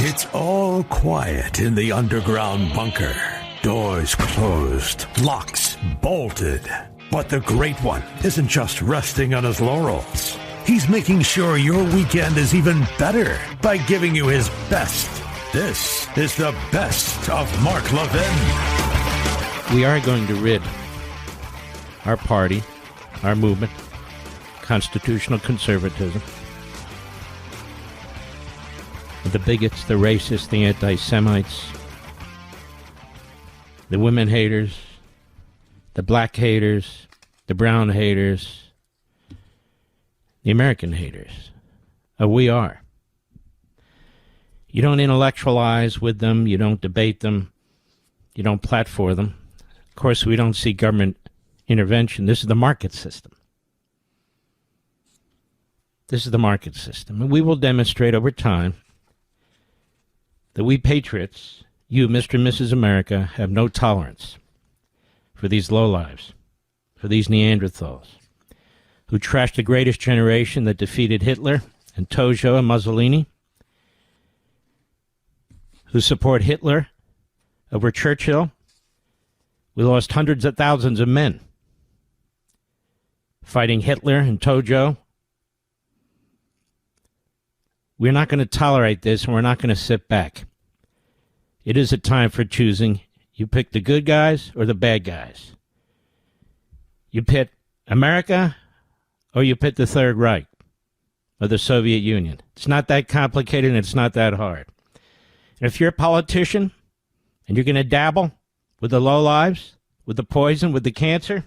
It's all quiet in the underground bunker. Doors closed, locks bolted. But the Great One isn't just resting on his laurels. He's making sure your weekend is even better by giving you his best. This is the best of Mark Levin. We are going to rid our party, our movement, constitutional conservatism, the bigots, the racists, the anti-Semites, the women haters, the black haters, the brown haters, the American haters. We are. You don't intellectualize with them. You don't debate them. You don't platform them. Of course, we don't see government intervention. This is the market system. This is the market system. And we will demonstrate over time that we patriots, you, Mr. and Mrs. America, have no tolerance for these lowlives, for these Neanderthals, who trashed the greatest generation that defeated Hitler and Tojo and Mussolini, who support Hitler over Churchill. We lost hundreds of thousands of men fighting Hitler and Tojo. We're not going to tolerate this, and we're not going to sit back. It is a time for choosing. You pick the good guys or the bad guys. You pick America or you pick the Third Reich or the Soviet Union. It's not that complicated and it's not that hard. And if you're a politician and you're going to dabble with the lowlives, with the poison, with the cancer,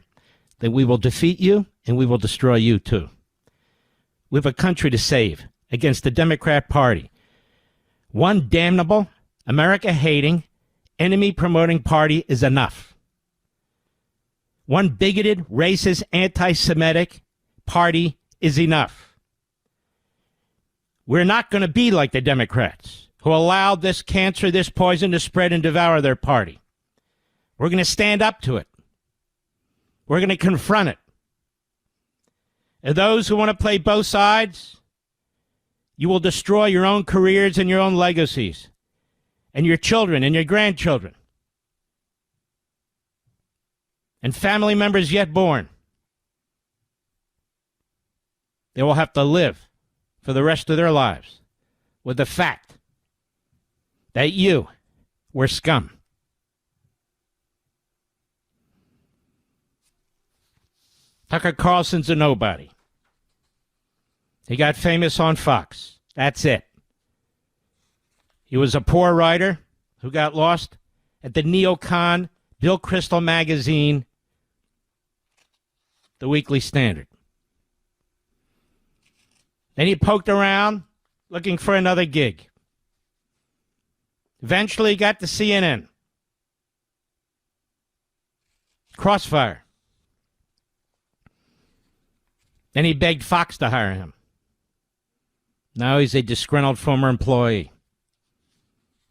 then we will defeat you and we will destroy you too. We have a country to save against the Democrat Party. One damnable, America-hating, enemy-promoting party is enough. One bigoted, racist, anti-Semitic party is enough. We're not going to be like the Democrats, who allowed this cancer, this poison to spread and devour their party. We're going to stand up to it. We're going to confront it. And those who want to play both sides, you will destroy your own careers and your own legacies, and your children and your grandchildren, and family members yet born. They will have to live for the rest of their lives with the fact that you were scum. Tucker Carlson's a nobody. He got famous on Fox. That's it. He was a poor writer who got lost at the neocon Bill Kristol magazine, The Weekly Standard. Then he poked around looking for another gig. Eventually he got to CNN. Crossfire. Then he begged Fox to hire him. Now he's a disgruntled former employee.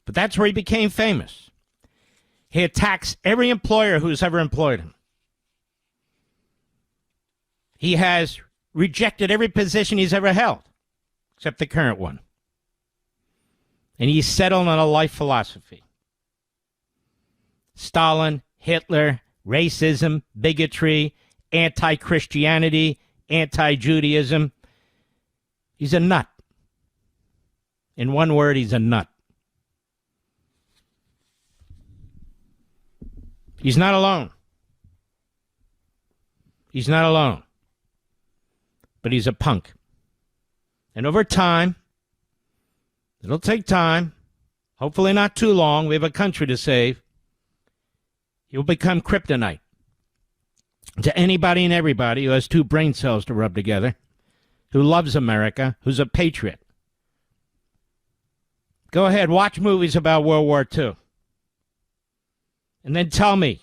But that's where he became famous. He attacks every employer who's ever employed him. He has rejected every position he's ever held, except the current one. And he's settled on a life philosophy. Stalin, Hitler, racism, bigotry, anti-Christianity, anti-Judaism. He's a nut. In one word, he's a nut. He's not alone. He's not alone. But he's a punk. And over time, it'll take time, hopefully not too long, we have a country to save, he'll become kryptonite to anybody and everybody who has two brain cells to rub together, who loves America, who's a patriot. Go ahead, watch movies about World War II. And then tell me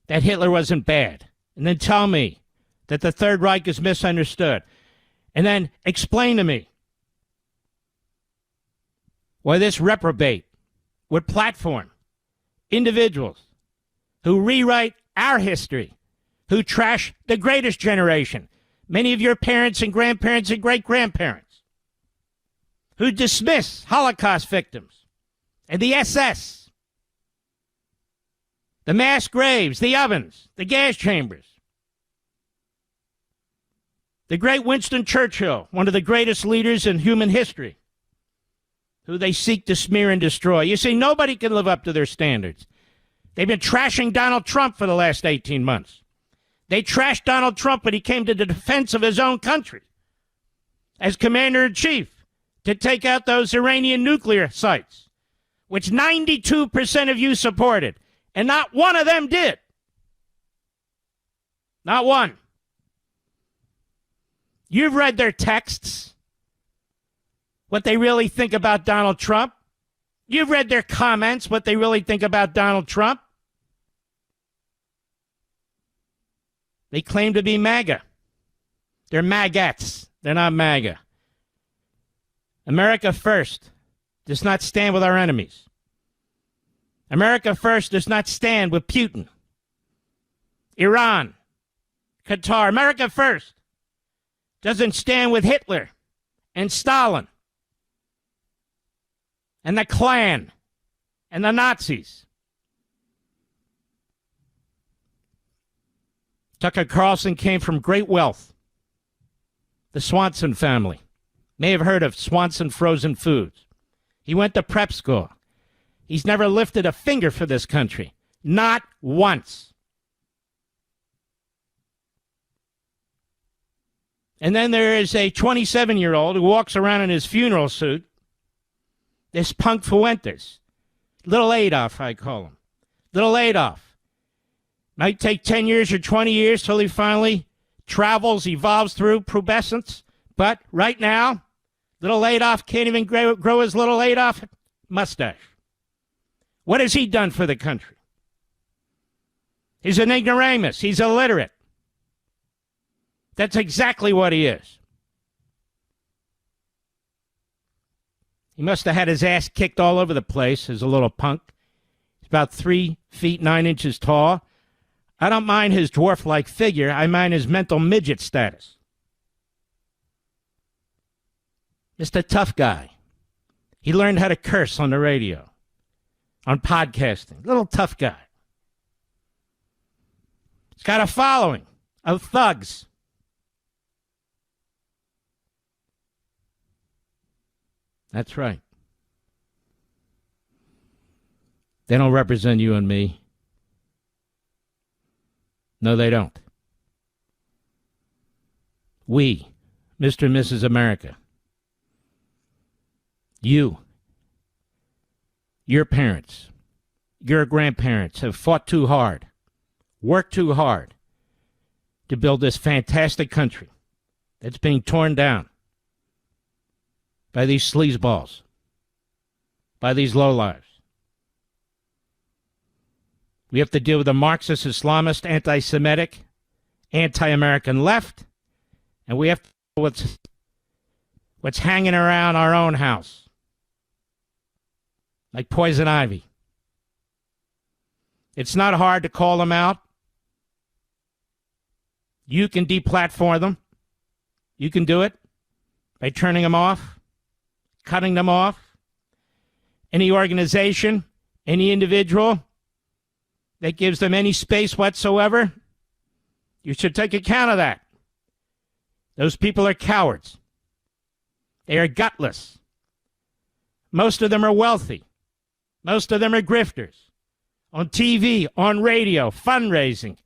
that Hitler wasn't bad. And then tell me that the Third Reich is misunderstood. And then explain to me why this reprobate would platform individuals who rewrite our history, who trash the greatest generation, many of your parents and grandparents and great-grandparents, who dismiss Holocaust victims and the SS, the mass graves, the ovens, the gas chambers. The great Winston Churchill, one of the greatest leaders in human history, who they seek to smear and destroy. You see, nobody can live up to their standards. They've been trashing Donald Trump for the last 18 months. They trashed Donald Trump when he came to the defense of his own country as commander-in-chief to take out those Iranian nuclear sites, which 92% of you supported, and not one of them did. Not one. You've read their texts, what they really think about Donald Trump. You've read their comments, what they really think about Donald Trump. They claim to be MAGA. They're maggots. They're not MAGA. America first does not stand with our enemies. America first does not stand with Putin, Iran, Qatar. America first doesn't stand with Hitler and Stalin and the Klan and the Nazis. Tucker Carlson came from great wealth. The Swanson family. May have heard of Swanson Frozen Foods. He went to prep school. He's never lifted a finger for this country. Not once. And then there is a 27-year-old who walks around in his funeral suit. This punk Fuentes. Little Adolf, I call him. Little Adolf. Might take 10 years or 20 years till he finally travels, evolves through pubescence. But right now, little Adolf can't even grow his little Adolf mustache. What has he done for the country? He's an ignoramus. He's illiterate. That's exactly what he is. He must have had his ass kicked all over the place as a little punk. He's about 3 feet 9 inches tall. I don't mind his dwarf-like figure. I mind his mental midget status. Mr. Tough Guy. He learned how to curse on the radio, on podcasting. Little tough guy. He's got a following of thugs. That's right. They don't represent you and me. No, they don't. We, Mr. and Mrs. America, you, your parents, your grandparents have fought too hard, worked too hard to build this fantastic country that's being torn down by these sleazeballs, by these lowlifes. We have to deal with the Marxist, Islamist, anti-Semitic, anti-American left, and we have to deal with what's hanging around our own house, like poison ivy. It's not hard to call them out. You can deplatform them. You can do it by turning them off, cutting them off. Any organization, any individual that gives them any space whatsoever, you should take account of that. Those people are cowards. They are gutless. Most of them are wealthy. Most of them are grifters. On TV, on radio, fundraising.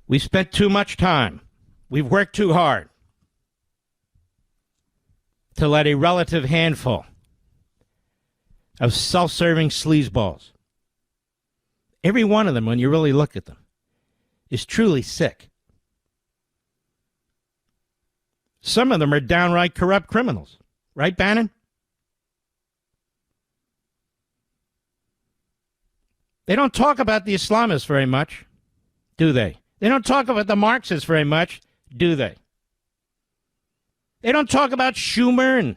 We spent too much time. We've worked too hard to let a relative handful of self-serving sleazeballs, every one of them, when you really look at them, is truly sick. Some of them are downright corrupt criminals. Right, Bannon? They don't talk about the Islamists very much, do they? They don't talk about the Marxists very much, do they? They don't talk about Schumer and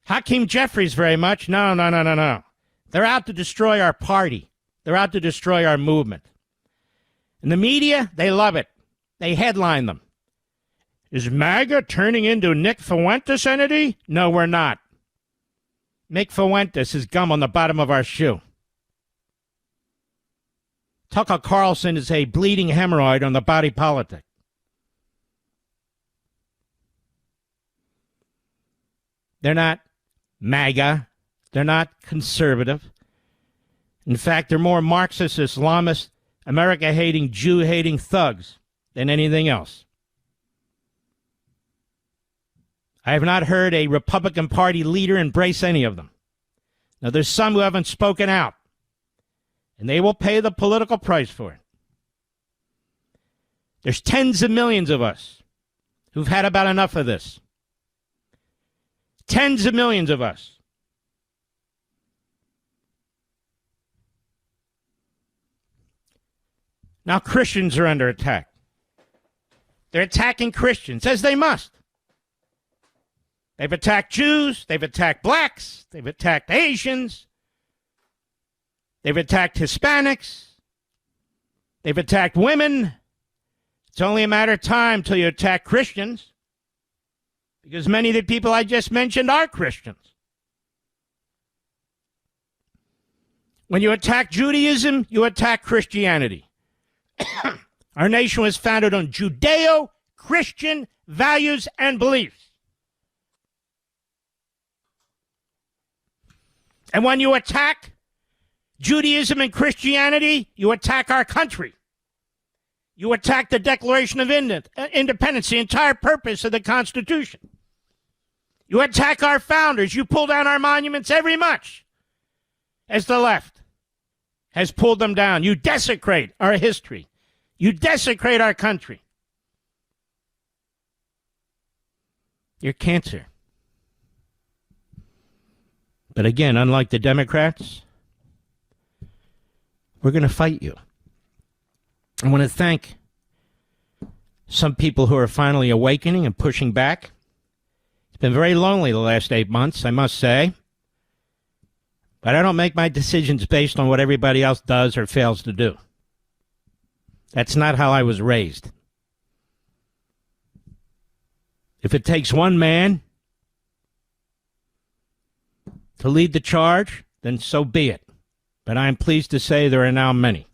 Hakeem Jeffries very much. No. They're out to destroy our party. They're out to destroy our movement. And the media, they love it. They headline them. Is MAGA turning into Nick Fuentes entity? No, we're not. Nick Fuentes is gum on the bottom of our shoe. Tucker Carlson is a bleeding hemorrhoid on the body politic. They're not MAGA. They're not conservative. In fact, they're more Marxist, Islamist, America-hating, Jew-hating thugs than anything else. I have not heard a Republican Party leader embrace any of them. Now, there's some who haven't spoken out, and they will pay the political price for it. There's tens of millions of us who've had about enough of this. Tens of millions of us. Now Christians are under attack. They're attacking Christians, as they must. They've attacked Jews. They've attacked blacks. They've attacked Asians. They've attacked Hispanics. They've attacked women. It's only a matter of time till you attack Christians, because many of the people I just mentioned are Christians. When you attack Judaism, you attack Christianity. Our nation was founded on Judeo-Christian values and beliefs. And when you attack Judaism and Christianity, you attack our country. You attack the Declaration of Independence, the entire purpose of the Constitution. You attack our founders. You pull down our monuments every much as the left has pulled them down. You desecrate our history. You desecrate our country. You're cancer. But again, unlike the Democrats, we're going to fight you. I want to thank some people who are finally awakening and pushing back. It's been very lonely the last 8 months, I must say. But I don't make my decisions based on what everybody else does or fails to do. That's not how I was raised. If it takes one man to lead the charge, then so be it. But I am pleased to say there are now many.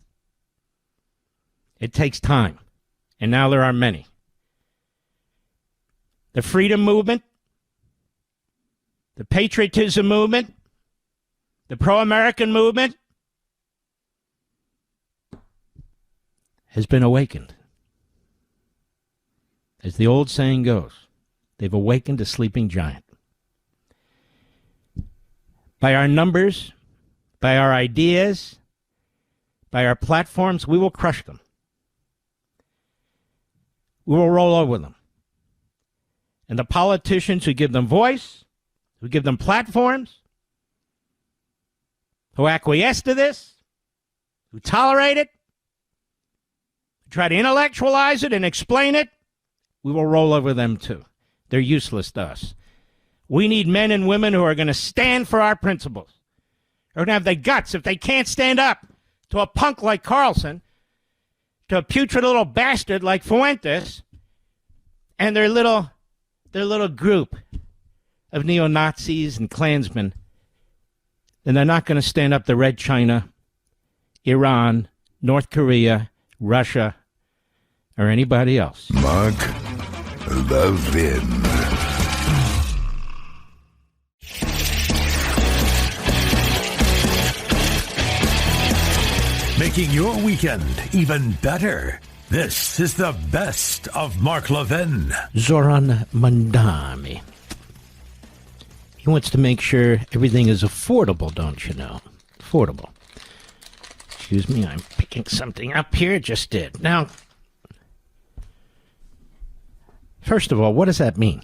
It takes time, and now there are many. The freedom movement, the patriotism movement, the pro-American movement has been awakened. As the old saying goes, they've awakened a sleeping giant. By our numbers, by our ideas, by our platforms, we will crush them. We will roll over them. And the politicians who give them voice, who give them platforms, who acquiesce to this, who tolerate it, who try to intellectualize it and explain it, we will roll over them too. They're useless to us. We need men and women who are going to stand for our principles. They're going to have the guts. If they can't stand up to a punk like Carlson, to a putrid little bastard like Fuentes, and their little group of neo-Nazis and Klansmen, then they're not going to stand up to Red China, Iran, North Korea, Russia, or anybody else. Mark Levin. Making your weekend even better. This is the best of Mark Levin. Zoran Mamdani. He wants to make sure everything is affordable, don't you know? Affordable. Excuse me, I'm picking something up here. It just did. Now, first of all, what does that mean?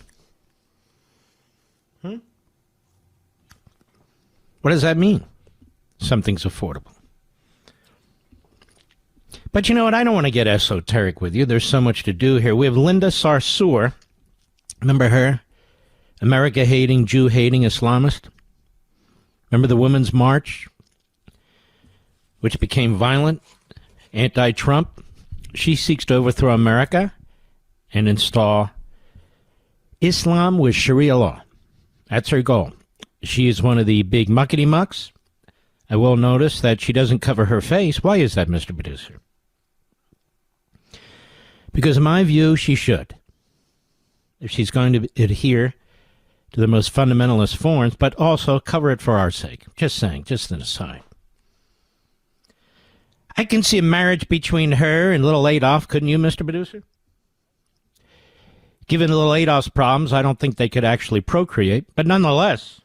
What does that mean? Something's affordable. But you know what? I don't want to get esoteric with you. There's so much to do here. We have Linda Sarsour. Remember her? America-hating, Jew-hating Islamist. Remember the Women's March, which became violent, anti-Trump? She seeks to overthrow America and install Islam with Sharia law. That's her goal. She is one of the big muckety-mucks. I will notice that she doesn't cover her face. Why is that, Mr. Producer? Because in my view, she should. If she's going to adhere to the most fundamentalist forms, but also cover it for our sake. Just saying, just an aside. I can see a marriage between her and little Adolf, couldn't you, Mr. Producer? Given little Adolf's problems, I don't think they could actually procreate, but nonetheless,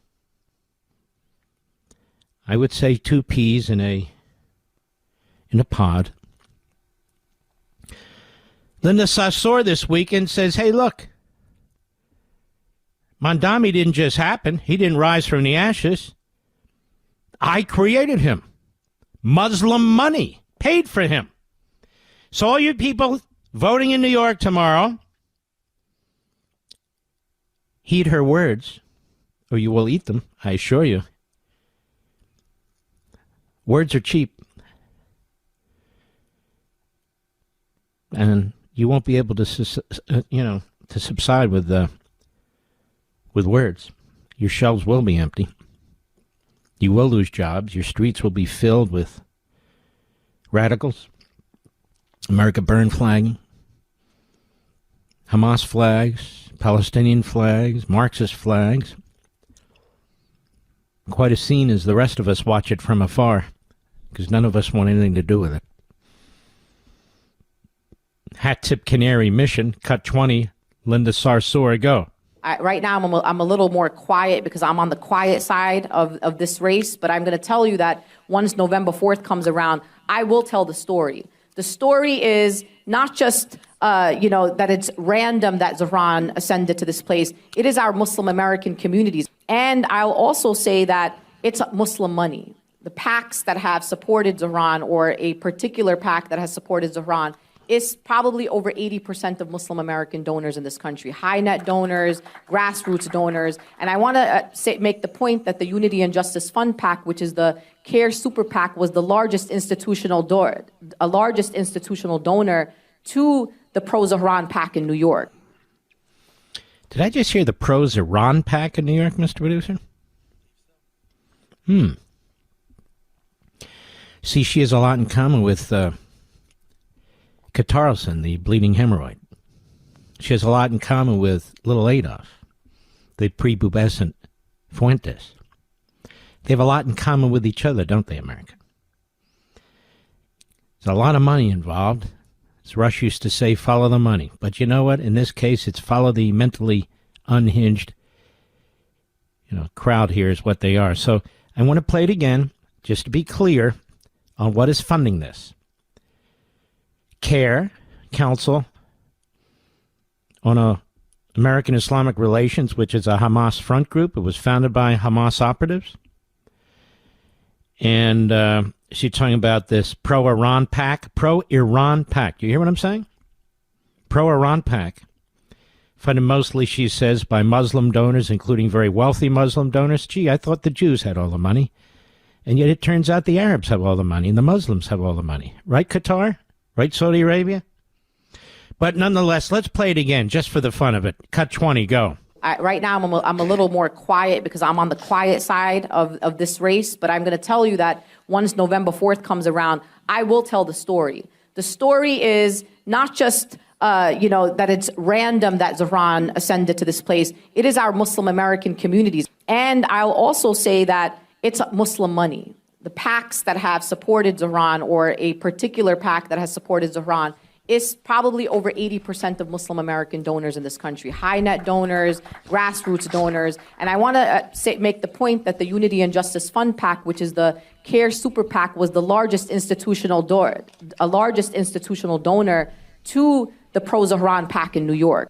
I would say 2 peas in a pod. Linda Sarsour this weekend says, hey, look, Mamdani didn't just happen. He didn't rise from the ashes. I created him. Muslim money paid for him. So all you people voting in New York tomorrow, heed her words, or you will eat them, I assure you. Words are cheap. And you won't be able to, to subside with words. Your shelves will be empty. You will lose jobs. Your streets will be filled with radicals, America burn flagging, Hamas flags, Palestinian flags, Marxist flags. Quite a scene as the rest of us watch it from afar, because none of us want anything to do with it. Hat tip canary mission, cut 20, Linda Sarsour, go. Right now, I'm a little more quiet because I'm on the quiet side of this race, but I'm going to tell you that once November 4th comes around, I will tell the story. The story is not just, that it's random that Zahran ascended to this place. It is our Muslim American communities. And I'll also say that it's Muslim money. The PACs that have supported Zahran, or a particular PAC that has supported Zahran, is probably over 80% of Muslim American donors in this country, high net donors, grassroots donors. And I want to make the point that the Unity and Justice Fund PAC, which is the CARE Super PAC, was the largest institutional donor to the pro-Zahran PAC in New York. Did I just hear the pro-Zahran PAC in New York, Mr. Producer? See, she has a lot in common with Carlson, the bleeding hemorrhoid. She has a lot in common with little Adolf, the prepubescent Fuentes. They have a lot in common with each other, don't they, America? There's a lot of money involved. As Rush used to say, follow the money. But you know what? In this case, it's follow the mentally unhinged crowd here is what they are. So I want to play it again, just to be clear on what is funding this. CARE, Council on American Islamic Relations, which is a Hamas front group. It was founded by Hamas operatives. And she's talking about this pro-Iran PAC. Pro-Iran PAC. Do you hear what I'm saying? Pro-Iran PAC. Funded mostly, she says, by Muslim donors, including very wealthy Muslim donors. Gee, I thought the Jews had all the money. And yet it turns out the Arabs have all the money and the Muslims have all the money. Right, Qatar? Right, Saudi Arabia? But nonetheless, let's play it again, just for the fun of it. Cut 20, go. Right now, I'm a little more quiet because I'm on the quiet side of this race, but I'm going to tell you that once November 4th comes around, I will tell the story. The story is not just, that it's random that Zahran ascended to this place. It is our Muslim American communities. And I'll also say that it's Muslim money. The PACs that have supported Zahran, or a particular PAC that has supported Zahran, is probably over 80% of Muslim American donors in this country, high net donors, grassroots donors. And I want to make the point that the Unity and Justice Fund PAC, which is the CARE Super PAC, was the largest institutional donor to the pro-Zahran PAC in New York.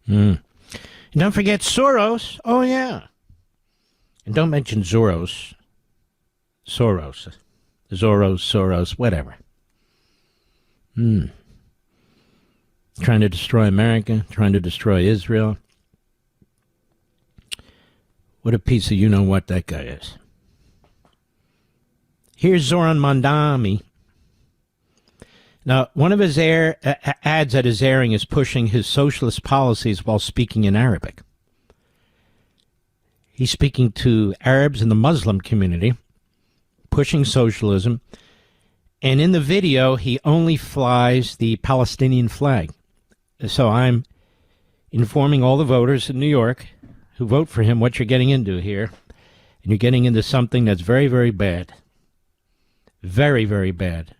And don't forget Soros. Oh, yeah. And don't mention Soros, whatever. Trying to destroy America, trying to destroy Israel. What a piece of you-know-what that guy is. Here's Zoran Mamdani Now, one of his ads that is airing is pushing his socialist policies while speaking in Arabic. He's speaking to Arabs in the Muslim community, pushing socialism. And in the video, he only flies the Palestinian flag. So I'm informing all the voters in New York who vote for him what you're getting into here. And you're getting into something that's very, very bad. Very, very bad.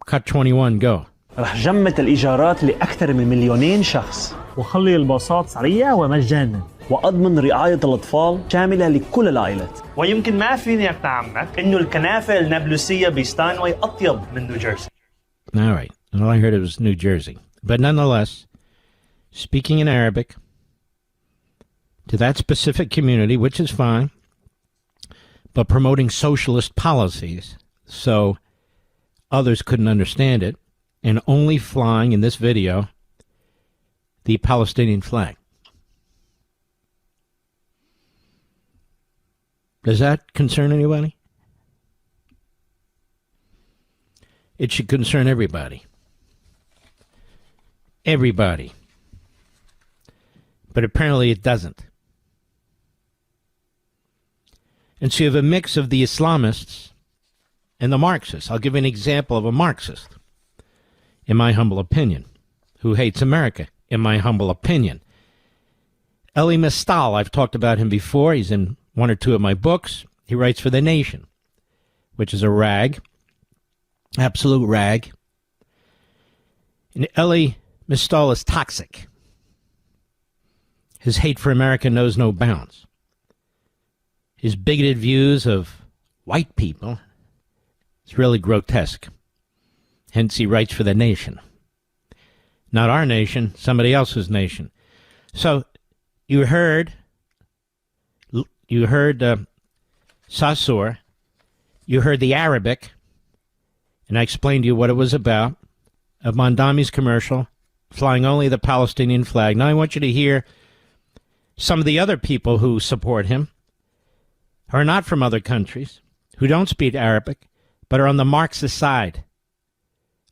Cut 21, go. رح جمد الإيجارات لأكثر من 2,000,000 شخص وخلي الباصات سريعة ومجانا وأضمن رعاية الأطفال شاملة لكل العائلات. ويمكن ما فيني أقنعك إنه الكنافة النابلسية بستانواي أطيب من نيوجيرسي. All right. All I heard was New Jersey. But nonetheless, speaking in Arabic to that specific community, which is fine, but promoting socialist policies so others couldn't understand it, and only flying in this video the Palestinian flag. Does that concern anybody? It should concern everybody. Everybody. But apparently it doesn't. And so you have a mix of the Islamists and the Marxists. I'll give you an example of a Marxist, in my humble opinion, who hates America, in my humble opinion. Elie Mystal, I've talked about him before. He's in one or two of my books. He writes for The Nation, which is a rag, absolute rag. And Elie Mystal is toxic. His hate for America knows no bounds. His bigoted views of white people is really grotesque. Hence, he writes for The Nation. Not our nation, somebody else's nation. So, you heard Sarsour, you heard the Arabic, and I explained to you what it was about, of Mamdani's commercial, flying only the Palestinian flag. Now I want you to hear some of the other people who support him, who are not from other countries, who don't speak Arabic, but are on the Marxist side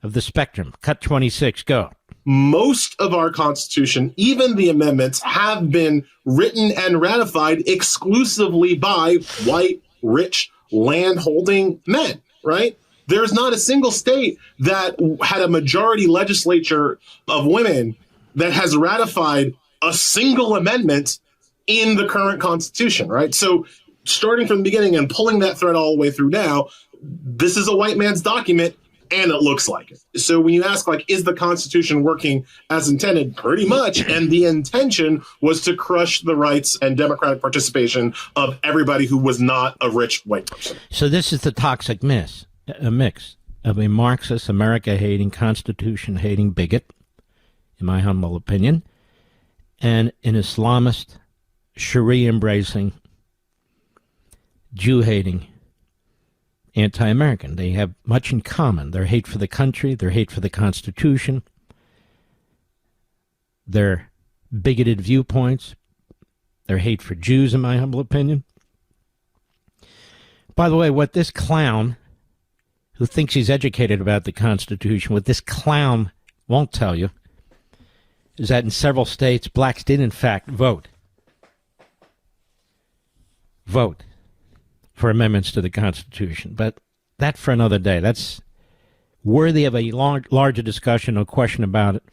of the spectrum. Cut 26, go. Most of our Constitution, even the amendments, have been written and ratified exclusively by white, rich, land-holding men, right? There's not a single state that had a majority legislature of women that has ratified a single amendment in the current Constitution, right? So starting from the beginning and pulling that thread all the way through now, this is a white man's document, and it looks like it. So when you ask, like, is the Constitution working as intended? Pretty much. And the intention was to crush the rights and democratic participation of everybody who was not a rich white person. So this is the toxic mix of a Marxist, America-hating, Constitution-hating bigot, in my humble opinion, and an Islamist, Sharia-embracing, Jew-hating, anti-American. They have much in common. Their hate for the country, their hate for the Constitution, their bigoted viewpoints, their hate for Jews, in my humble opinion. By the way, what this clown, who thinks he's educated about the Constitution, what this clown won't tell you is that in several states, blacks did, in fact, vote for amendments to the Constitution. But that for another day. That's worthy of a larger discussion, no question about it.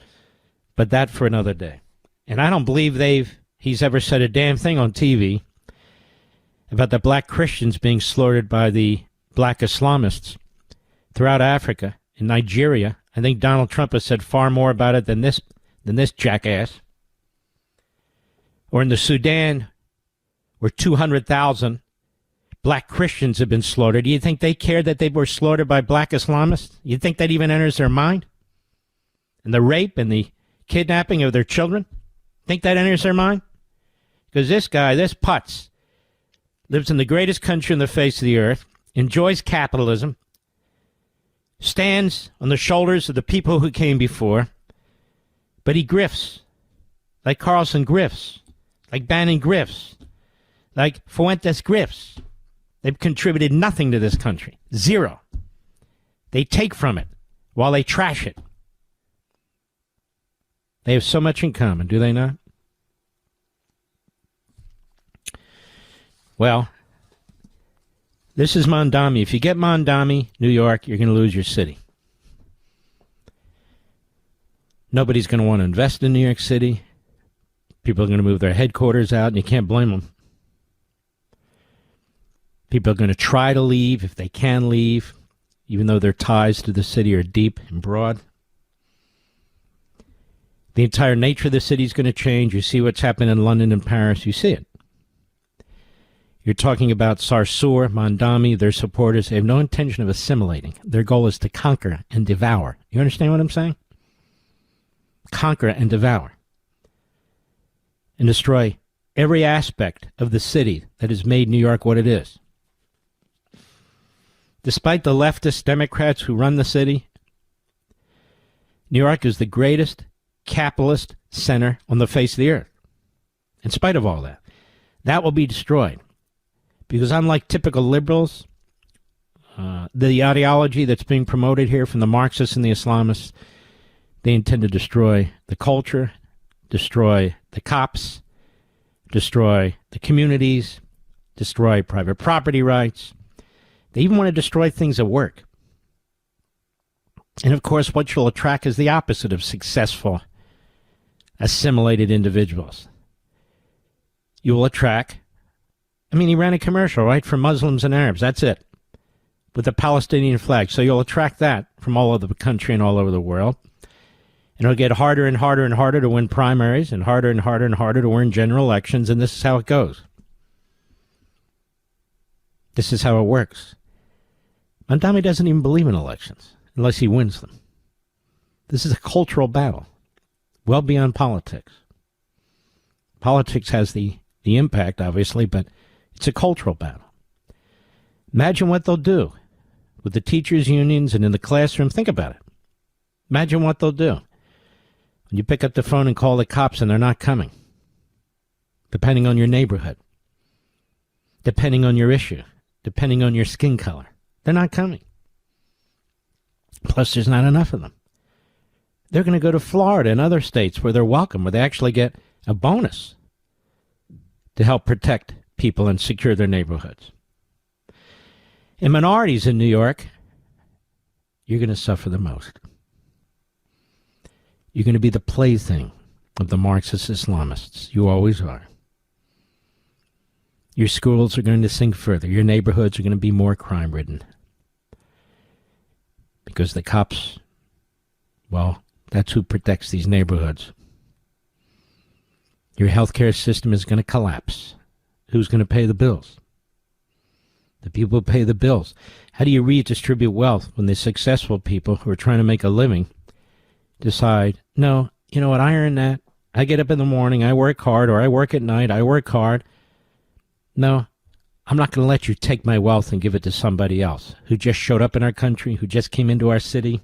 But that for another day. And I don't believe he's ever said a damn thing on TV about the black Christians being slaughtered by the black Islamists throughout Africa, in Nigeria. I think Donald Trump has said far more about it than this jackass. Or in the Sudan, where 200,000 black Christians have been slaughtered. Do you think they care that they were slaughtered by black Islamists? You think that even enters their mind? And the rape and the kidnapping of their children? Think that enters their mind? Because this guy, this putz, lives in the greatest country on the face of the earth, enjoys capitalism, stands on the shoulders of the people who came before, but he grifts, like Carlson grifts, like Bannon grifts, like Fuentes grifts. They've contributed nothing to this country. Zero. They take from it while they trash it. They have so much in common, do they not? Well, this is Mamdani. If you get Mamdani, New York, you're going to lose your city. Nobody's going to want to invest in New York City. People are going to move their headquarters out, and you can't blame them. People are going to try to leave if they can leave, even though their ties to the city are deep and broad. The entire nature of the city is going to change. You see what's happening in London and Paris. You see it. You're talking about Sarsour, Mamdani, their supporters. They have no intention of assimilating. Their goal is to conquer and devour. You understand what I'm saying? Conquer and devour. And destroy every aspect of the city that has made New York what it is. Despite the leftist Democrats who run the city, New York is the greatest capitalist center on the face of the earth. In spite of all that, that will be destroyed. Because unlike typical liberals, the ideology that's being promoted here from the Marxists and the Islamists, they intend to destroy the culture, destroy the cops, destroy the communities, destroy private property rights. They even want to destroy things at work. And of course, what you'll attract is the opposite of successful, assimilated individuals. You will attract, he ran a commercial, right, for Muslims and Arabs. That's it. With the Palestinian flag. So you'll attract that from all over the country and all over the world. And it'll get harder and harder and harder to win primaries and harder and harder and harder to win general elections. And this is how it goes. This is how it works. Mamdani doesn't even believe in elections unless he wins them. This is a cultural battle, well beyond politics. Politics has the impact, obviously, but it's a cultural battle. Imagine what they'll do with the teachers' unions and in the classroom. Think about it. Imagine what they'll do when you pick up the phone and call the cops and they're not coming, depending on your neighborhood, depending on your issue, depending on your skin color. They're not coming. Plus, there's not enough of them. They're going to go to Florida and other states where they're welcome, where they actually get a bonus to help protect people and secure their neighborhoods. And minorities in New York, you're going to suffer the most. You're going to be the plaything of the Marxist Islamists. You always are. Your schools are going to sink further. Your neighborhoods are going to be more crime-ridden. Because the cops, well, that's who protects these neighborhoods. Your healthcare system is going to collapse. Who's going to pay the bills? The people who pay the bills. How do you redistribute wealth when the successful people who are trying to make a living decide, no, you know what, I earn that. I get up in the morning, I work hard, or I work at night, I work hard. No, I'm not going to let you take my wealth and give it to somebody else who just showed up in our country, who just came into our city,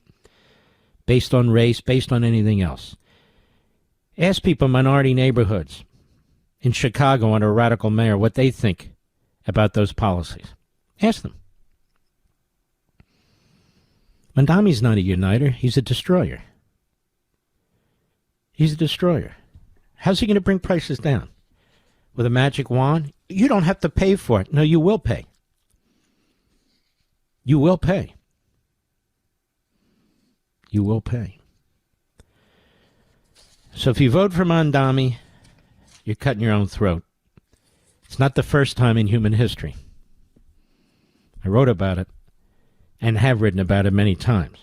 based on race, based on anything else. Ask people in minority neighborhoods in Chicago under a radical mayor what they think about those policies. Ask them. Mamdani's not a uniter. He's a destroyer. He's a destroyer. How's he going to bring prices down? With a magic wand? You don't have to pay for it. No, you will pay. You will pay. You will pay. So if you vote for Mamdani, you're cutting your own throat. It's not the first time in human history. I wrote about it and have written about it many times.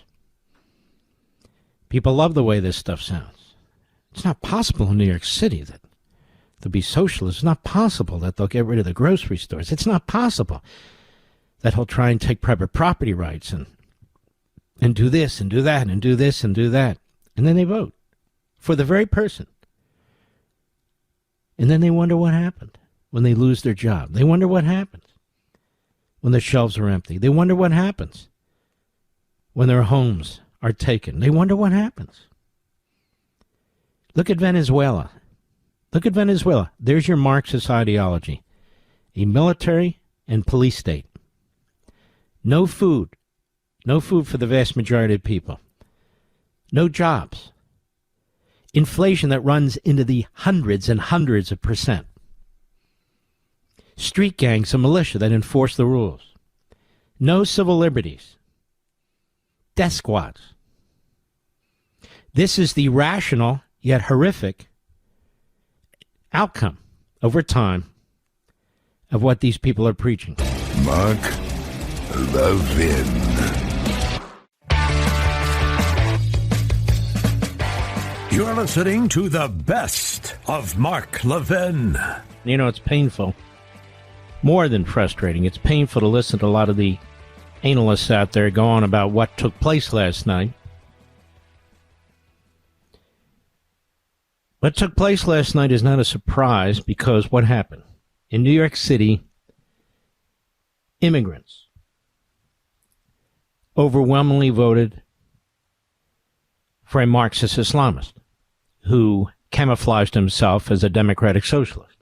People love the way this stuff sounds. It's not possible in New York City that there'll be socialists. It's not possible that they'll get rid of the grocery stores. It's not possible that he'll try and take private property rights and do this and do that and do this and do that. And then they vote for the very person. And then they wonder what happened when they lose their job. They wonder what happens when their shelves are empty. They wonder what happens when their homes are taken. They wonder what happens. Look at Venezuela. Look at Venezuela. There's your Marxist ideology. A military and police state. No food. No food for the vast majority of people. No jobs. Inflation that runs into the hundreds and hundreds of percent. Street gangs and militia that enforce the rules. No civil liberties. Death squads. This is the rational yet horrific outcome over time of what these people are preaching. Mark Levin. You're listening to the best of Mark Levin. You know, it's painful. More than frustrating. It's painful to listen to a lot of the analysts out there go on about what took place last night. What took place last night is not a surprise because what happened? In New York City, immigrants overwhelmingly voted for a Marxist Islamist who camouflaged himself as a democratic socialist,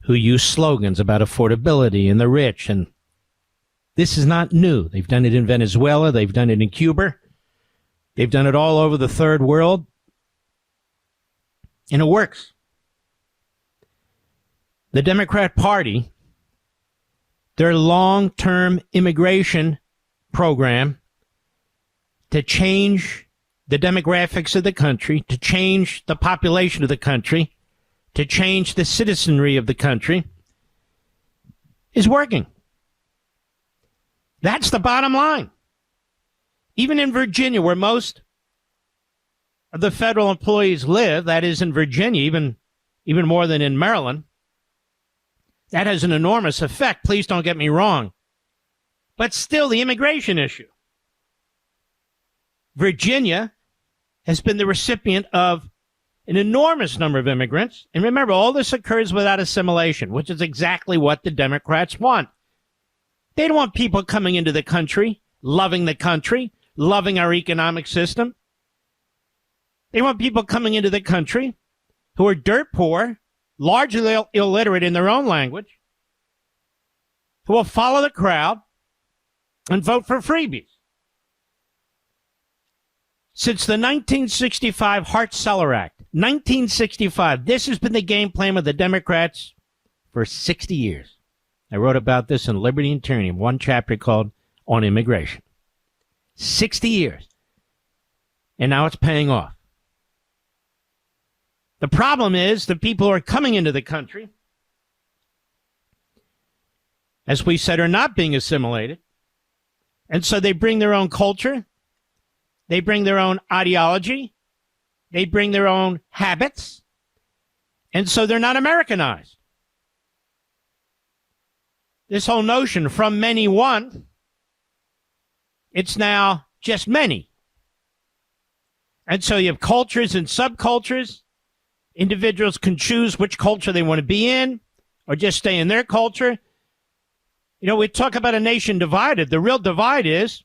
who used slogans about affordability and the rich. And this is not new. They've done it in Venezuela. They've done it in Cuba. They've done it all over the third world. And it works. The Democrat Party, their long-term immigration program to change the demographics of the country, to change the population of the country, to change the citizenry of the country, is working. That's the bottom line. Even in Virginia, where most of the federal employees live, that is in Virginia, even more than in Maryland, that has an enormous effect. Please don't get me wrong. But still, the immigration issue. Virginia has been the recipient of an enormous number of immigrants. And remember, all this occurs without assimilation, which is exactly what the Democrats want. They don't want people coming into the country, loving our economic system. They want people coming into the country who are dirt poor, largely illiterate in their own language, who will follow the crowd and vote for freebies. Since the 1965 Hart-Celler Act, 1965, this has been the game plan of the Democrats for 60 years. I wrote about this in Liberty and Tyranny, one chapter called On Immigration. 60 years. And now it's paying off. The problem is the people who are coming into the country, as we said, are not being assimilated. And so they bring their own culture. They bring their own ideology. They bring their own habits. And so they're not Americanized. This whole notion from many one, it's now just many. And so you have cultures and subcultures. Individuals can choose which culture they want to be in or just stay in their culture. You know, we talk about a nation divided. The real divide is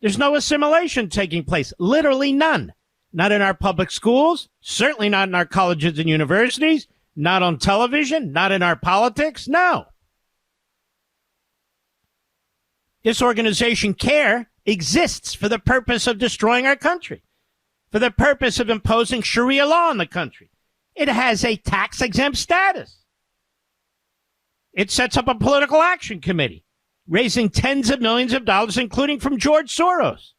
there's no assimilation taking place. Literally none. Not in our public schools, certainly not in our colleges and universities, not on television, not in our politics. No. This organization, CARE, exists for the purpose of destroying our country, for the purpose of imposing Sharia law in the country. It has a tax-exempt status. It sets up a political action committee, raising tens of millions of dollars, including from George Soros,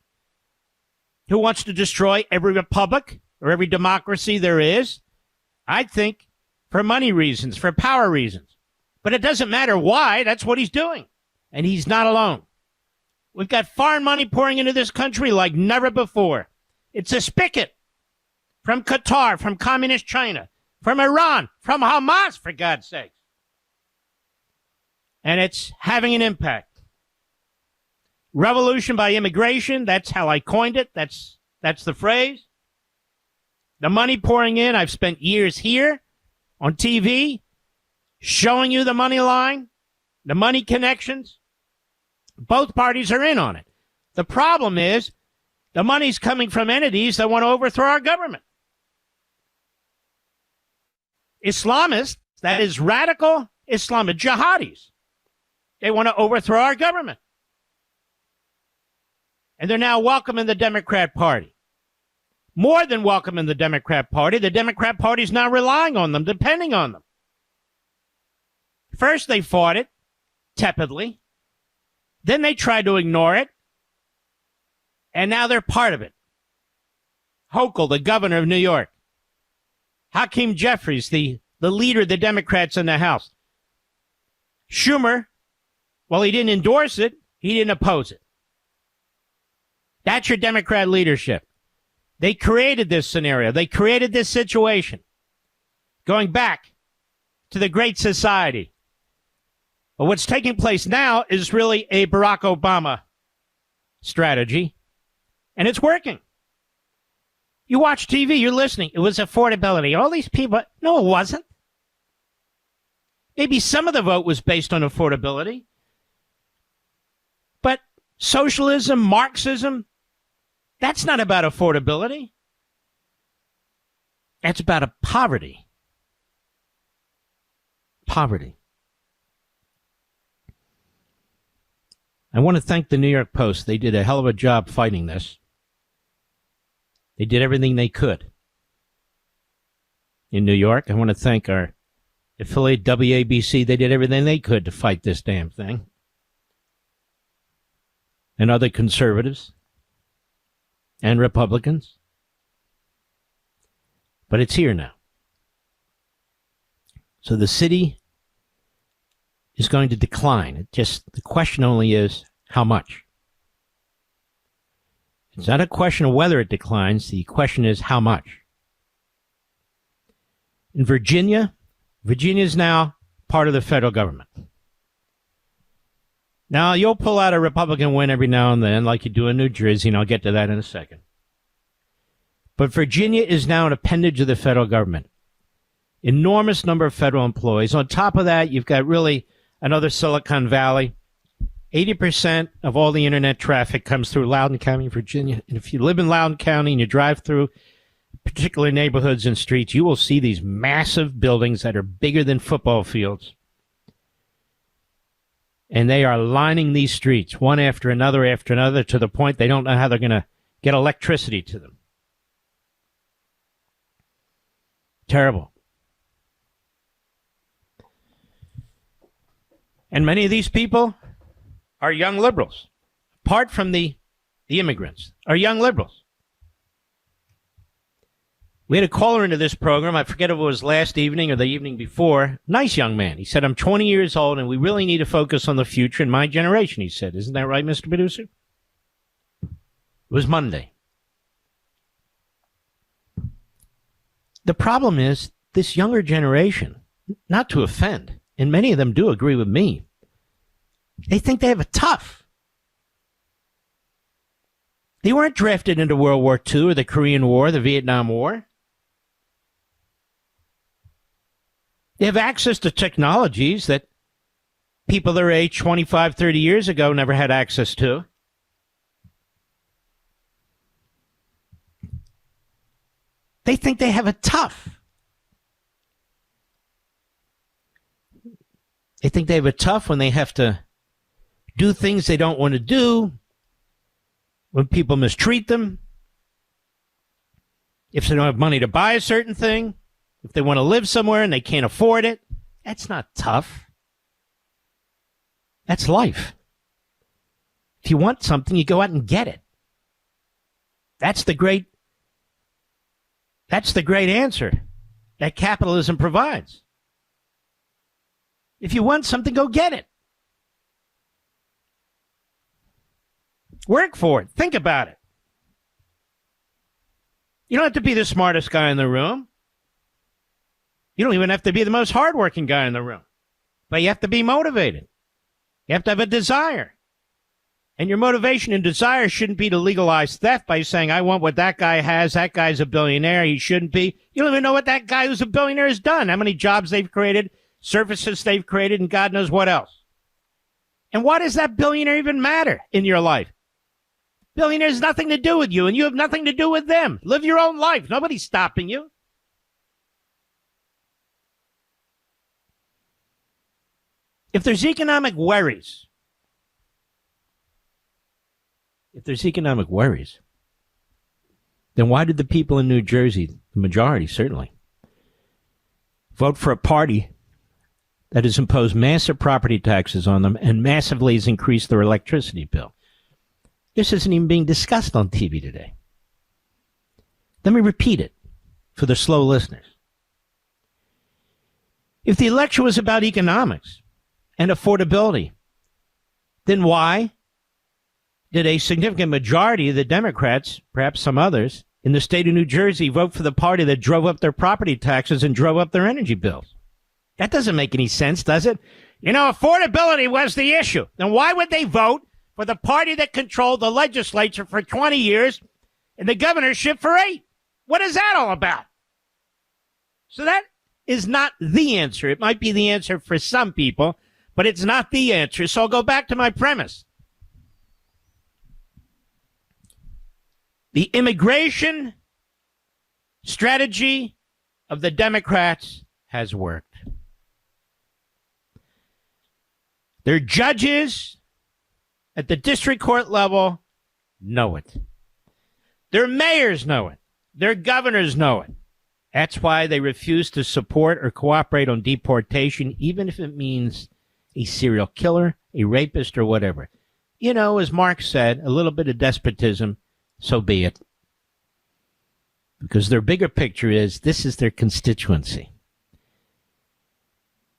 who wants to destroy every republic or every democracy there is, I think, for money reasons, for power reasons. But it doesn't matter why. That's what he's doing. And he's not alone. We've got foreign money pouring into this country like never before. It's a spigot from Qatar, from communist China, from Iran, from Hamas, for God's sakes. And it's having an impact. Revolution by immigration, that's how I coined it. That's the phrase. The money pouring in, I've spent years here on TV showing you the money line, the money connections. Both parties are in on it. The problem is the money's coming from entities that want to overthrow our government. Islamists, that is radical Islamic jihadis. They want to overthrow our government. And they're now welcome in the Democrat Party. More than welcome in the Democrat Party. The Democrat Party's now relying on them, depending on them. First, they fought it tepidly. Then they tried to ignore it. And now they're part of it. Hochul, the governor of New York. Hakeem Jeffries, the leader of the Democrats in the House. Schumer, well, he didn't endorse it. He didn't oppose it. That's your Democrat leadership. They created this scenario. They created this situation. Going back to the Great Society. But what's taking place now is really a Barack Obama strategy. And it's working. You watch TV, you're listening. It was affordability. All these people. No, it wasn't. Maybe some of the vote was based on affordability. But socialism, Marxism, that's not about affordability. That's about a poverty. Poverty. I want to thank the New York Post. They did a hell of a job fighting this. They did everything they could in New York. I want to thank our affiliate WABC. They did everything they could to fight this damn thing. And other conservatives and Republicans. But it's here now. So the city is going to decline. The question only is how much. It's not a question of whether it declines. The question is how much. In Virginia is now part of the federal government. Now, you'll pull out a Republican win every now and then, like you do in New Jersey, and I'll get to that in a second. But Virginia is now an appendage of the federal government. Enormous number of federal employees. On top of that, you've got really another Silicon Valley. 80% of all the internet traffic comes through Loudoun County, Virginia. And if you live in Loudoun County and you drive through particular neighborhoods and streets, you will see these massive buildings that are bigger than football fields. And they are lining these streets, one after another, to the point they don't know how they're going to get electricity to them. Terrible. And many of these people are young liberals. Apart from the immigrants, are young liberals. We had a caller into this program. I forget if it was last evening or the evening before. Nice young man. He said, I'm 20 years old and we really need to focus on the future in my generation, he said. Isn't that right, Mr. Producer? It was Monday. The problem is this younger generation, not to offend, and many of them do agree with me, they think they have it tough. They weren't drafted into World War II or the Korean War, the Vietnam War. They have access to technologies that people their age 25, 30 years ago never had access to. They think they have it tough. They think they have it tough when they have to do things they don't want to do, when people mistreat them, if they don't have money to buy a certain thing, if they want to live somewhere and they can't afford it. That's not tough. That's life. If you want something, you go out and get it. That's the great answer that capitalism provides. If you want something, go get it. Work for it. Think about it. You don't have to be the smartest guy in the room. You don't even have to be the most hardworking guy in the room. But you have to be motivated. You have to have a desire. And your motivation and desire shouldn't be to legalize theft by saying, I want what that guy has. That guy's a billionaire. He shouldn't be. You don't even know what that guy who's a billionaire has done, how many jobs they've created, services they've created, and God knows what else. And why does that billionaire even matter in your life? Billionaire has nothing to do with you, and you have nothing to do with them. Live your own life. Nobody's stopping you. If there's economic worries, if there's economic worries, then why did the people in New Jersey, the majority certainly, vote for a party that has imposed massive property taxes on them and massively has increased their electricity bill? This isn't even being discussed on TV today. Let me repeat it for the slow listeners. If the election was about economics and affordability, then why did a significant majority of the Democrats, perhaps some others, in the state of New Jersey vote for the party that drove up their property taxes and drove up their energy bills? That doesn't make any sense, does it? You know, affordability was the issue. Then why would they vote for the party that controlled the legislature for 20 years and the governorship for 8? What is that all about? So that is not the answer. It might be the answer for some people, but it's not the answer. So I'll go back to my premise. The immigration strategy of the Democrats has worked. Their judges at the district court level know it. Their mayors know it. Their governors know it. That's why they refuse to support or cooperate on deportation, even if it means a serial killer, a rapist, or whatever. You know, as Mark said, a little bit of despotism, so be it. Because their bigger picture is this is their constituency.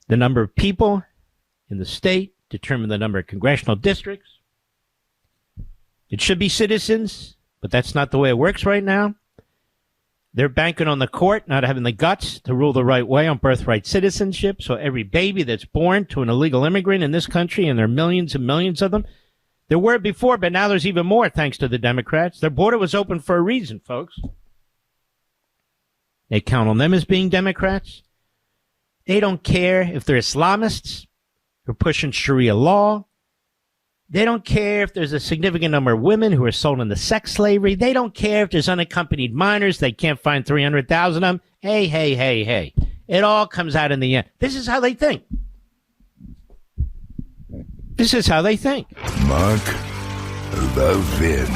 The number of people in the state determine the number of congressional districts. It should be citizens, but that's not the way it works right now. They're banking on the court not having the guts to rule the right way on birthright citizenship. So every baby that's born to an illegal immigrant in this country, and there are millions and millions of them, there were before, but now there's even more thanks to the Democrats. Their border was open for a reason, folks. They count on them as being Democrats. They don't care if they're Islamists who are pushing Sharia law. They don't care if there's a significant number of women who are sold into sex slavery. They don't care if there's unaccompanied minors. They can't find 300,000 of them. Hey. It all comes out in the end. This is how they think. This is how they think. Mark Levin.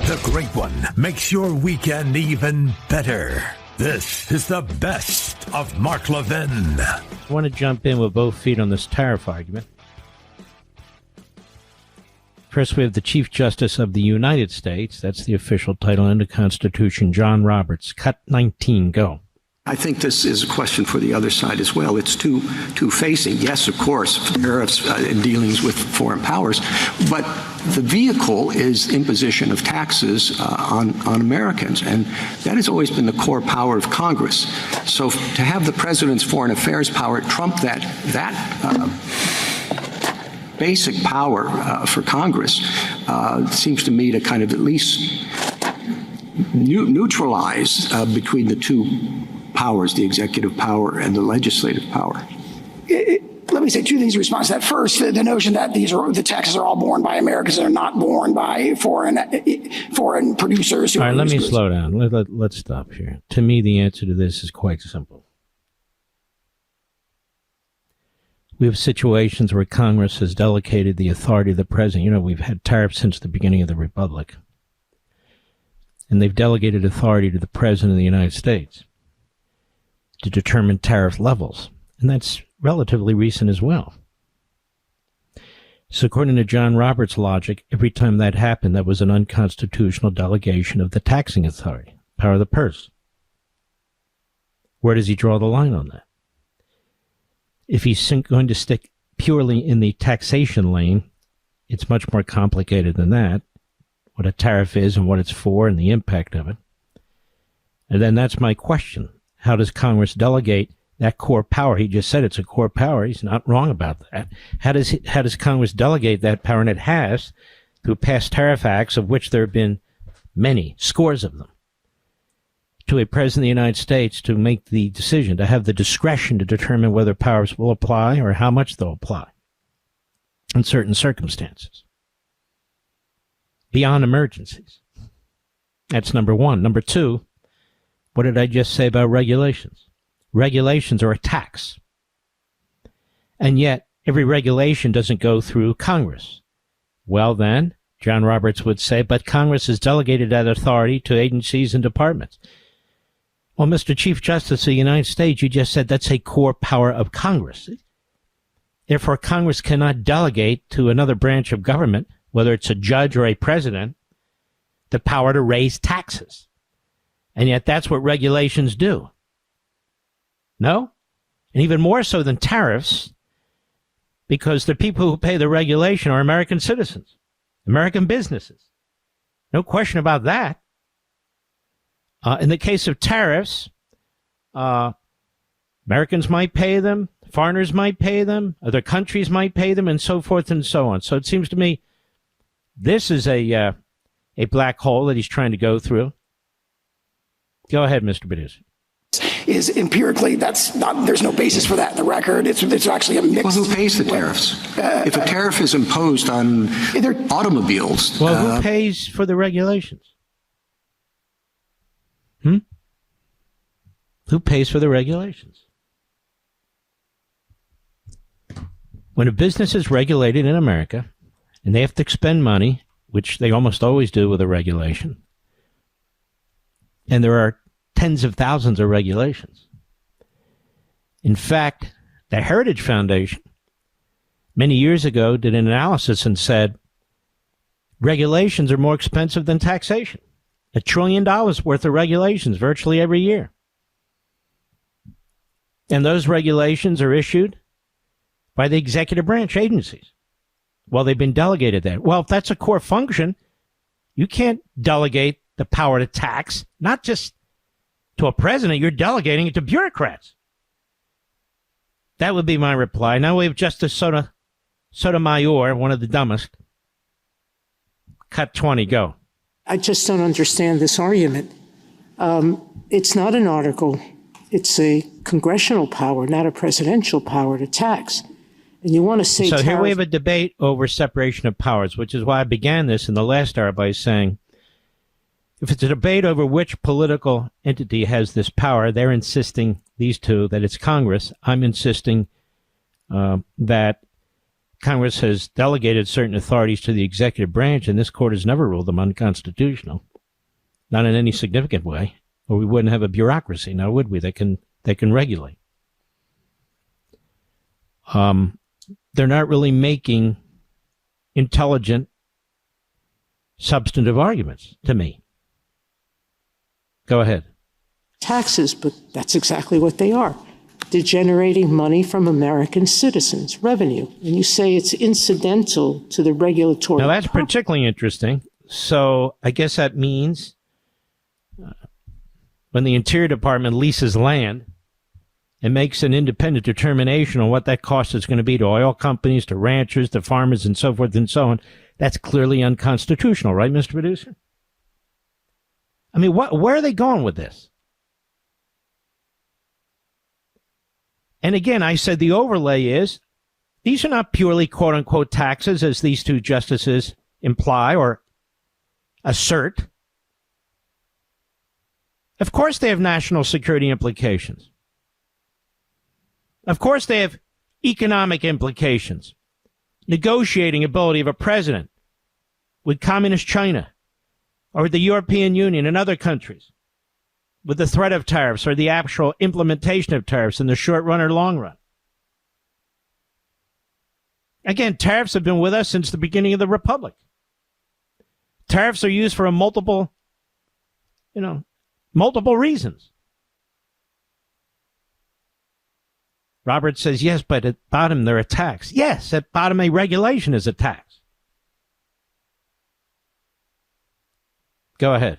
The Great One makes your weekend even better. This is the best of Mark Levin. I want to jump in with both feet on this tariff argument. First, we have the Chief Justice of the United States. That's the official title in the Constitution, John Roberts. Cut 19, go. I think this is a question for the other side as well. It's two-facing. Yes, of course, tariffs in dealings with foreign powers, but the vehicle is imposition of taxes on Americans, and that has always been the core power of Congress. So to have the president's foreign affairs power trump that basic power for Congress seems to me to kind of at least neutralize between the two powers, the executive power and the legislative power. Let me say two things in response to that. First, the notion that the taxes are all borne by Americans and are not borne by foreign producers. All right, let me slow down. Let's stop here. To me, the answer to this is quite simple. We have situations where Congress has delegated the authority of the president. You know, we've had tariffs since the beginning of the Republic. And they've delegated authority to the President of the United States to determine tariff levels. And that's relatively recent as well. So according to John Roberts' logic, every time that happened, that was an unconstitutional delegation of the taxing authority, power of the purse. Where does he draw the line on that? If he's going to stick purely in the taxation lane, it's much more complicated than that, what a tariff is and what it's for and the impact of it. And then that's my question. How does Congress delegate that core power? He just said it's a core power. He's not wrong about that. How does Congress delegate that power? And it has through past tariff acts, of which there have been many, scores of them, to a president of the United States to make the decision, to have the discretion to determine whether powers will apply or how much they'll apply in certain circumstances, beyond emergencies. That's number one. Number two, what did I just say about regulations? regulations are a tax. And yet, every regulation doesn't go through Congress. Well then, John Roberts would say, but Congress has delegated that authority to agencies and departments. Well, Mr. Chief Justice of the United States, you just said that's a core power of Congress. Therefore, Congress cannot delegate to another branch of government, whether it's a judge or a president, the power to raise taxes. And yet that's what regulations do. No? And even more so than tariffs, because the people who pay the regulation are American citizens, American businesses. No question about that. In the case of tariffs, Americans might pay them, foreigners might pay them, other countries might pay them, and so forth and so on. So it seems to me this is a black hole that he's trying to go through. Go ahead, Mr. Producer. Is empirically, there's no basis for that in the record. It's actually a mixed. Well, who pays the tariffs? If a tariff is imposed on automobiles. Well, who pays for the regulations? Who pays for the regulations? When a business is regulated in America and they have to expend money, which they almost always do with a regulation, and there are tens of thousands of regulations. In fact, the Heritage Foundation many years ago did an analysis and said regulations are more expensive than taxation. $1 trillion worth of regulations virtually every year. And those regulations are issued by the executive branch agencies. Well, they've been delegated that. Well, if that's a core function, you can't delegate the power to tax, not just to a president, you're delegating it to bureaucrats. That would be my reply. Now we have Justice Sotomayor, one of the dumbest. Cut 20, go. I just don't understand this argument. It's not an article. It's a congressional power, not a presidential power to tax. And you want to say so here we have a debate over separation of powers, which is why I began this in the last hour by saying, if it's a debate over which political entity has this power, they're insisting, these two, that it's Congress. I'm insisting that Congress has delegated certain authorities to the executive branch, and this court has never ruled them unconstitutional, not in any significant way, or we wouldn't have a bureaucracy, now would we? They can regulate. They're not really making intelligent, substantive arguments to me. Go ahead. Taxes, but that's exactly what they are. They're generating money from American citizens, revenue. And you say it's incidental to the regulatory. Now, that's particularly interesting. So I guess that means when the Interior Department leases land and makes an independent determination on what that cost is going to be to oil companies, to ranchers, to farmers, and so forth and so on, that's clearly unconstitutional, right, Mr. Producer? I mean, where are they going with this? And again, I said the overlay is, these are not purely quote-unquote taxes, as these two justices imply or assert. Of course they have national security implications. Of course they have economic implications. Negotiating ability of a president with communist China or the European Union and other countries with the threat of tariffs or the actual implementation of tariffs in the short run or long run. Again, tariffs have been with us since the beginning of the Republic. Tariffs are used for multiple reasons. Robert says, yes, but at bottom they're a tax. Yes, at bottom a regulation is a tax. Go ahead.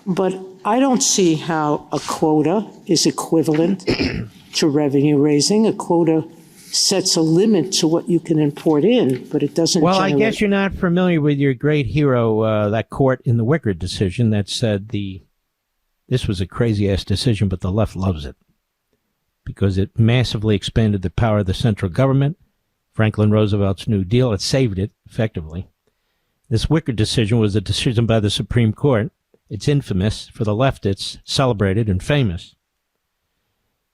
But I don't see how a quota is equivalent to revenue raising. A quota sets a limit to what you can import in, but it doesn't Well, generate. I guess you're not familiar with your great hero, that court in the Wicker decision that said this was a crazy-ass decision, but the left loves it because it massively expanded the power of the central government. Franklin Roosevelt's New Deal, it saved it, effectively. This Wicker decision was a decision by the Supreme Court. It's infamous. For the left, it's celebrated and famous.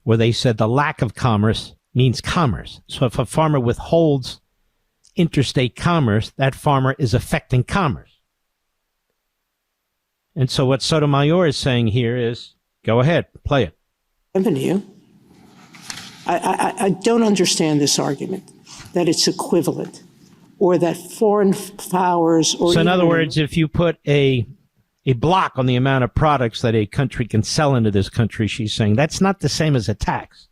where they said the lack of commerce means commerce. So if a farmer withholds interstate commerce, that farmer is affecting commerce. And so what Sotomayor is saying here is, go ahead, play it. Revenue. I don't understand this argument that it's equivalent or that foreign powers or... So in other words, if you put a block on the amount of products that a country can sell into this country, she's saying that's not the same as a tax.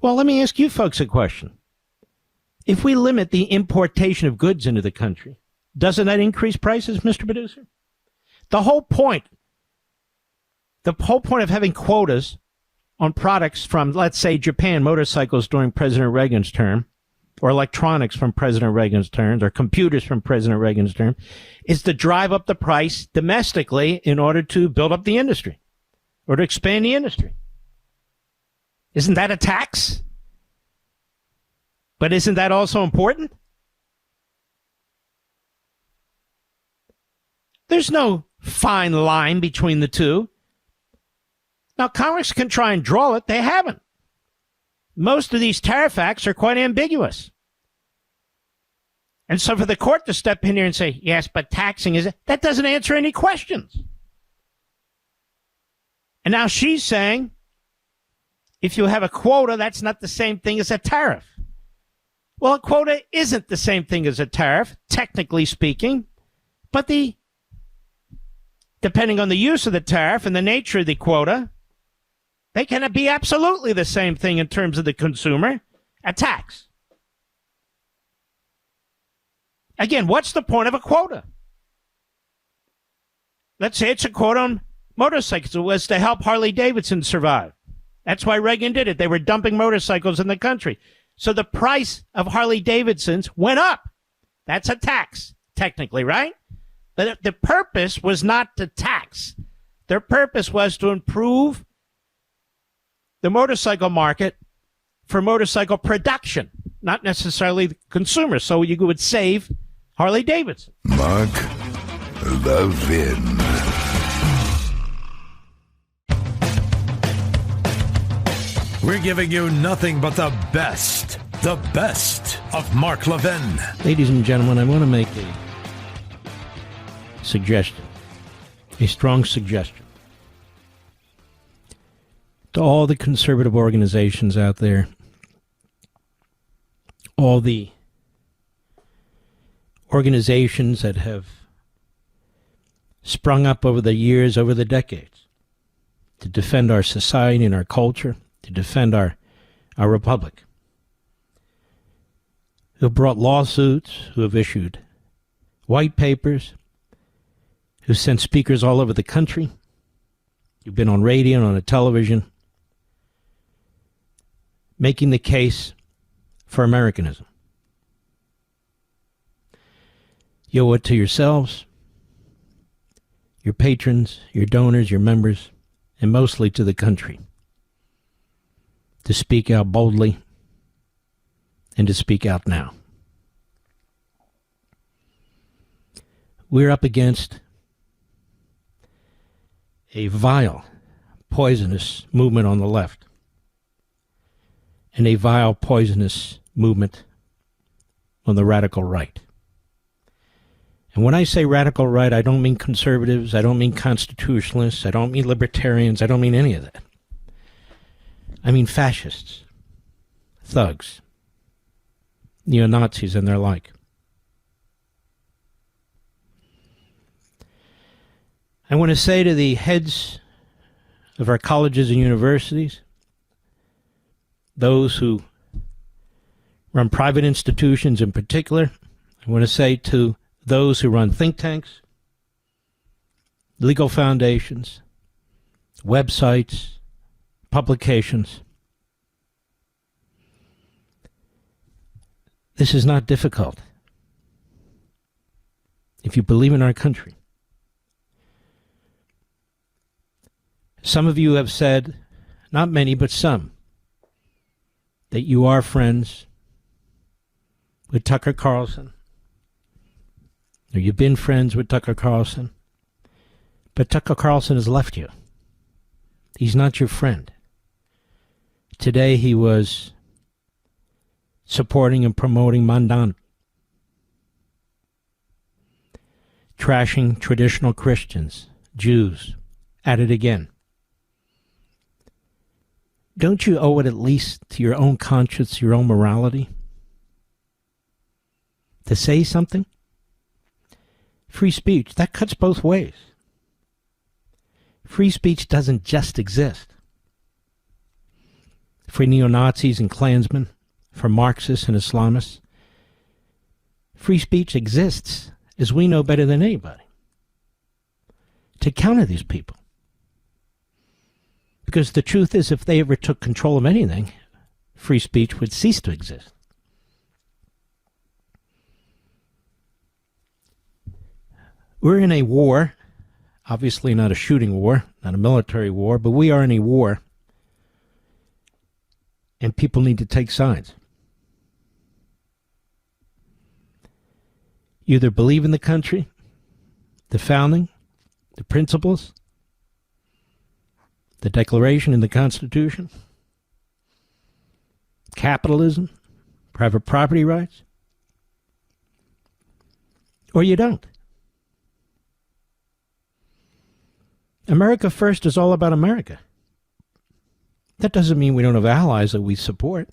Well, let me ask you folks a question. If we limit the importation of goods into the country, doesn't that increase prices, Mr. Producer? The whole point of having quotas on products from, let's say, Japan, motorcycles during President Reagan's term, or electronics from President Reagan's term, or computers from President Reagan's term, is to drive up the price domestically in order to build up the industry or to expand the industry. Isn't that a tax? But isn't that also important? There's no fine line between the two. Now, Congress can try and draw it. They haven't. Most of these tariff acts are quite ambiguous. And so for the court to step in here and say, yes, but taxing is, that doesn't answer any questions. And now she's saying, if you have a quota, that's not the same thing as a tariff. Well, a quota isn't the same thing as a tariff, technically speaking, but depending on the use of the tariff and the nature of the quota, they can be absolutely the same thing in terms of the consumer, a tax. Again, what's the point of a quota? Let's say it's a quota on motorcycles. It was to help Harley Davidson survive. That's why Reagan did it. They were dumping motorcycles in the country. So the price of Harley Davidsons went up. That's a tax, technically, right? But the purpose was not to tax. Their purpose was to improve the motorcycle market for motorcycle production, not necessarily the consumer. So you would save Harley Davidson. Mark Levin. We're giving you nothing but the best of Mark Levin. Ladies and gentlemen, I want to make a suggestion, a strong suggestion to all the conservative organizations out there, all the organizations that have sprung up over the years, over the decades, to defend our society and our culture, to defend our republic, who have brought lawsuits, who have issued white papers, who sent speakers all over the country, who've been on radio and on the television, making the case for Americanism. You owe it to yourselves, your patrons, your donors, your members, and mostly to the country, to speak out boldly and to speak out now. We're up against a vile, poisonous movement on the left and a vile, poisonous movement on the radical right. And when I say radical right, I don't mean conservatives, I don't mean constitutionalists, I don't mean libertarians, I don't mean any of that. I mean fascists, thugs, neo-Nazis and their like. I want to say to the heads of our colleges and universities, those who run private institutions in particular, I want to say to those who run think tanks, legal foundations, websites, publications, this is not difficult. If you believe in our country. Some of you have said, not many, but some, that you are friends with Tucker Carlson, or you've been friends with Tucker Carlson, but Tucker Carlson has left you. He's not your friend. Today he was supporting and promoting Mamdani, trashing traditional Christians, Jews, at it again. Don't you owe it at least to your own conscience, your own morality, to say something? Free speech, that cuts both ways. Free speech doesn't just exist for neo-Nazis and Klansmen, for Marxists and Islamists. Free speech exists, as we know better than anybody, to counter these people. Because the truth is, if they ever took control of anything, free speech would cease to exist. We're in a war, obviously not a shooting war, not a military war, but we are in a war, and people need to take sides. You either believe in the country, the founding, the principles, the Declaration and the Constitution, capitalism, private property rights, or you don't. America First is all about America. That doesn't mean we don't have allies that we support.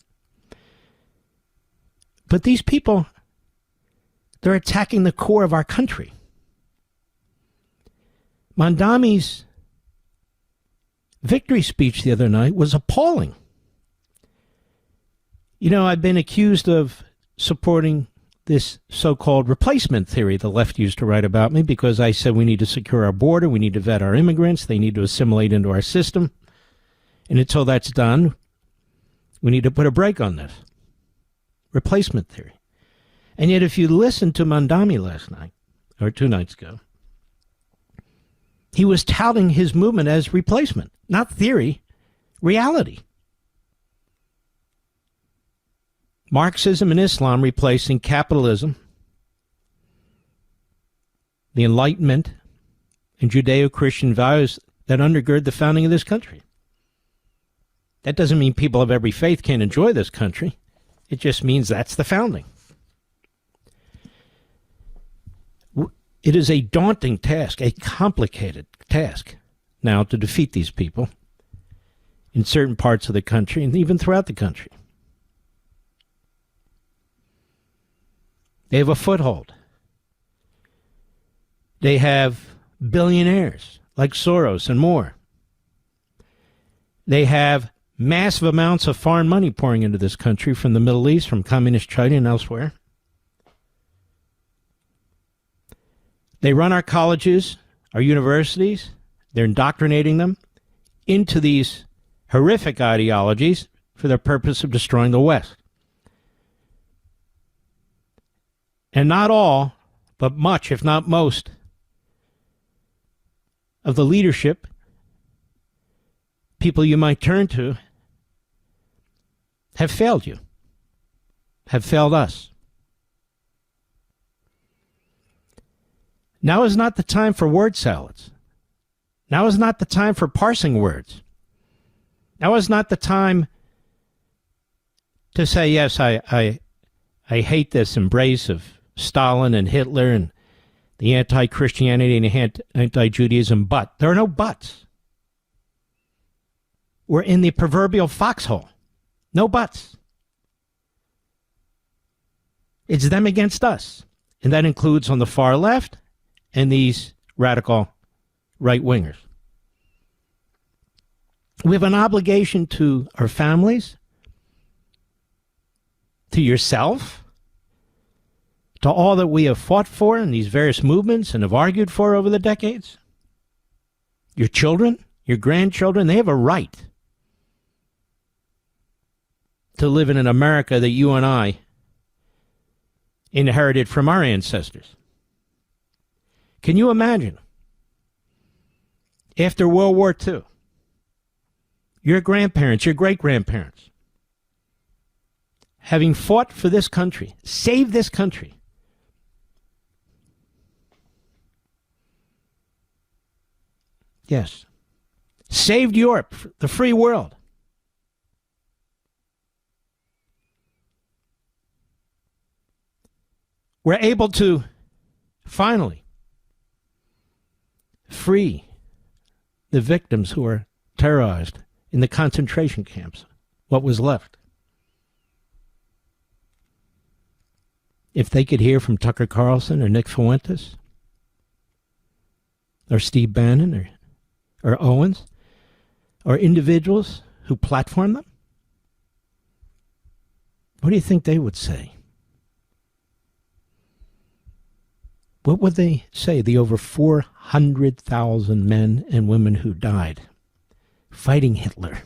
But these people, they're attacking the core of our country. Mamdani's victory speech the other night was appalling. You know, I've been accused of supporting this so-called replacement theory the left used to write about me because I said we need to secure our border, we need to vet our immigrants, they need to assimilate into our system. And until that's done, we need to put a brake on this. Replacement theory. And yet if you listen to Mamdani last night, or 2 nights ago, he was touting his movement as replacement, not theory, reality. Marxism and Islam replacing capitalism, the Enlightenment, and Judeo-Christian values that undergird the founding of this country. That doesn't mean people of every faith can't enjoy this country. It just means that's the founding. It is a daunting task, a complicated task now to defeat these people in certain parts of the country and even throughout the country. They have a foothold. They have billionaires like Soros and more. They have massive amounts of foreign money pouring into this country from the Middle East, from communist China and elsewhere. They run our colleges, our universities. They're indoctrinating them into these horrific ideologies for the purpose of destroying the West. And not all, but much, if not most, of the leadership, people you might turn to, have failed you, have failed us. Now is not the time for word salads. Now is not the time for parsing words. Now is not the time to say, yes, I hate this embrace of Stalin and Hitler and the anti-Christianity and anti-Judaism, but there are no buts. We're in the proverbial foxhole. No buts. It's them against us. And that includes on the far left and these radical right-wingers. We have an obligation to our families, to yourself, to all that we have fought for in these various movements and have argued for over the decades. Your children, your grandchildren, they have a right to live in an America that you and I inherited from our ancestors. Can you imagine, after World War II, your grandparents, your great-grandparents, having fought for this country, saved this country, yes, saved Europe, the free world. We're able to finally free the victims who are terrorized in the concentration camps, what was left. If they could hear from Tucker Carlson or Nick Fuentes or Steve Bannon or Owens or individuals who platform them, what do you think they would say? What would they say? The over 400,000 men and women who died fighting Hitler.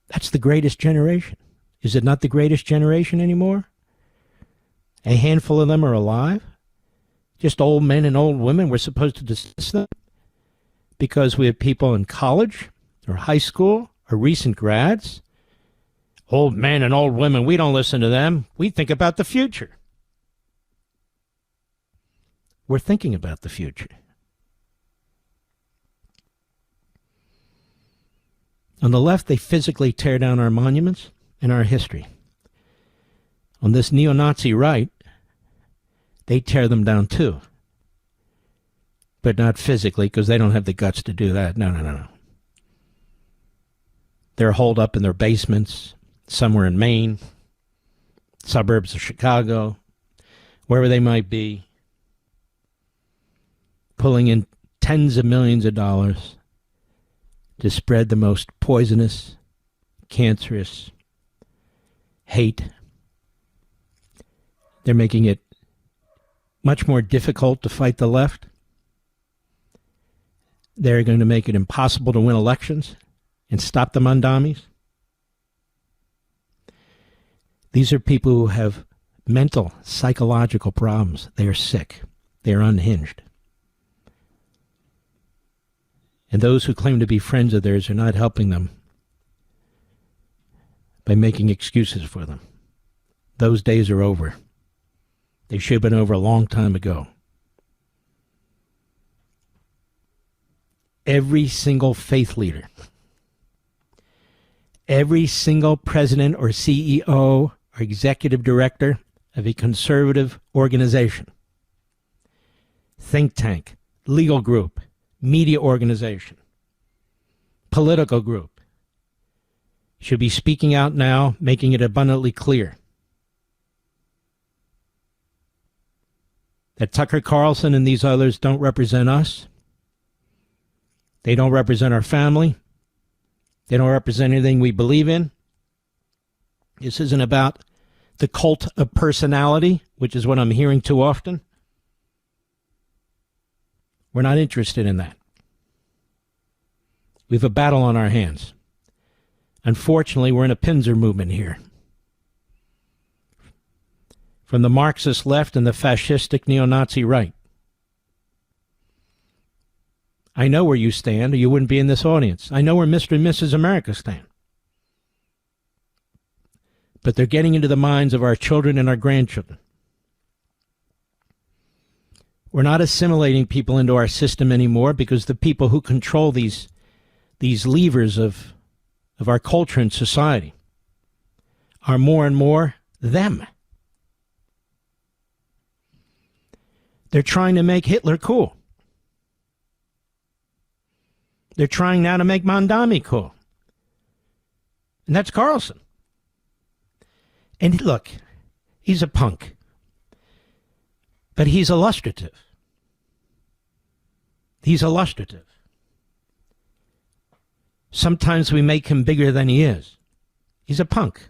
That's the greatest generation. Is it not the greatest generation anymore? A handful of them are alive. Just old men and old women. We're supposed to dismiss them because we have people in college or high school or recent grads. Old men and old women, we don't listen to them. We think about the future. We're thinking about the future. On the left, they physically tear down our monuments and our history. On this neo-Nazi right, they tear them down too. But not physically, because they don't have the guts to do that. No. They're holed up in their basements, somewhere in Maine, suburbs of Chicago, wherever they might be, pulling in tens of millions of dollars to spread the most poisonous, cancerous hate. They're making it much more difficult to fight the left. They're going to make it impossible to win elections and stop the Mamdanis. These are people who have mental, psychological problems. They are sick. They are unhinged. And those who claim to be friends of theirs are not helping them by making excuses for them. Those days are over. They should have been over a long time ago. Every single faith leader, every single president or CEO or executive director of a conservative organization, think tank, legal group, media organization, political group, should be speaking out now, making it abundantly clear that Tucker Carlson and these others don't represent us. They don't represent our family. They don't represent anything we believe in. This isn't about the cult of personality, which is what I'm hearing too often. We're not interested in that. We have a battle on our hands. Unfortunately, we're in a pincer movement here. From the Marxist left and the fascistic neo-Nazi right. I know where you stand, or you wouldn't be in this audience. I know where Mr. and Mrs. America stand. But they're getting into the minds of our children and our grandchildren. We're not assimilating people into our system anymore because the people who control these levers of our culture and society are more and more them. They're trying to make Hitler cool. They're trying now to make Mamdani cool. And that's Carlson. And look, he's a punk. But he's illustrative. He's illustrative. Sometimes we make him bigger than he is. He's a punk.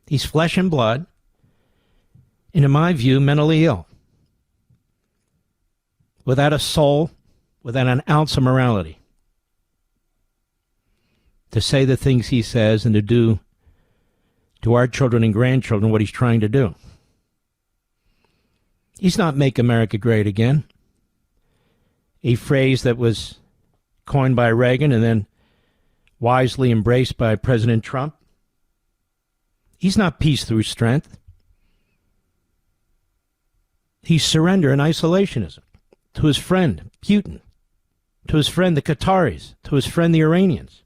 He's flesh and blood, and in my view, mentally ill. Without a soul, without an ounce of morality. To say the things he says and to do to our children and grandchildren what he's trying to do. He's not Make America Great Again, a phrase that was coined by Reagan and then wisely embraced by President Trump. He's not peace through strength. He's surrender and isolationism. to his friend Putin, to his friend the Qataris, to his friend the Iranians,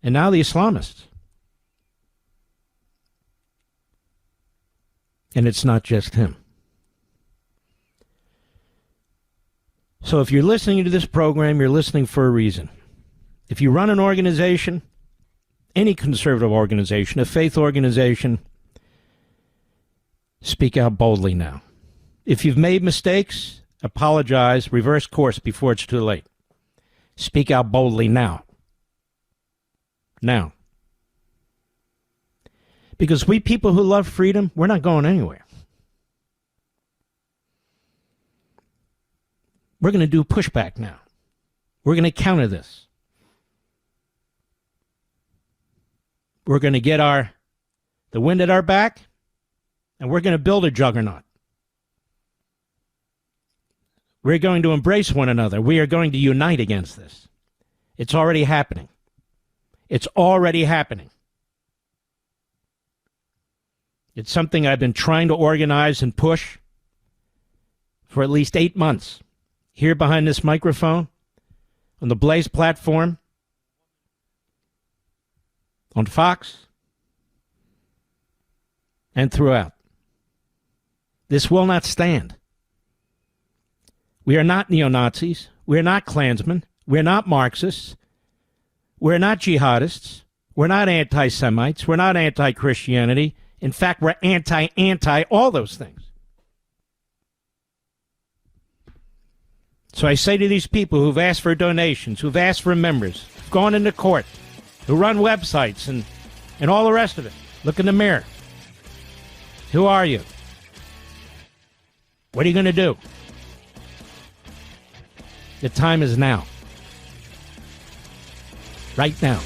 and now the Islamists. And it's not just him. So if you're listening to this program, you're listening for a reason. If you run an organization, any conservative organization, a faith organization, speak out boldly now. If you've made mistakes, apologize, reverse course before it's too late. Speak out boldly now. Now. Because we people who love freedom, we're not going anywhere. We're going to do pushback now. We're going to counter this. We're going to get the wind at our back, and we're going to build a juggernaut. We're going to embrace one another. We are going to unite against this. It's already happening. It's already happening. It's something I've been trying to organize and push for at least 8 months. Here behind this microphone, on the Blaze platform, on Fox, and throughout. This will not stand. We are not neo-Nazis. We are not Klansmen. We are not Marxists. We're not jihadists. We're not anti-Semites. We're not anti-Christianity. In fact, we're anti all those things. So I say to these people who've asked for donations, who've asked for members, who've gone into court, who run websites and all the rest of it, look in the mirror. Who are you? What are you going to do? The time is now. Right now.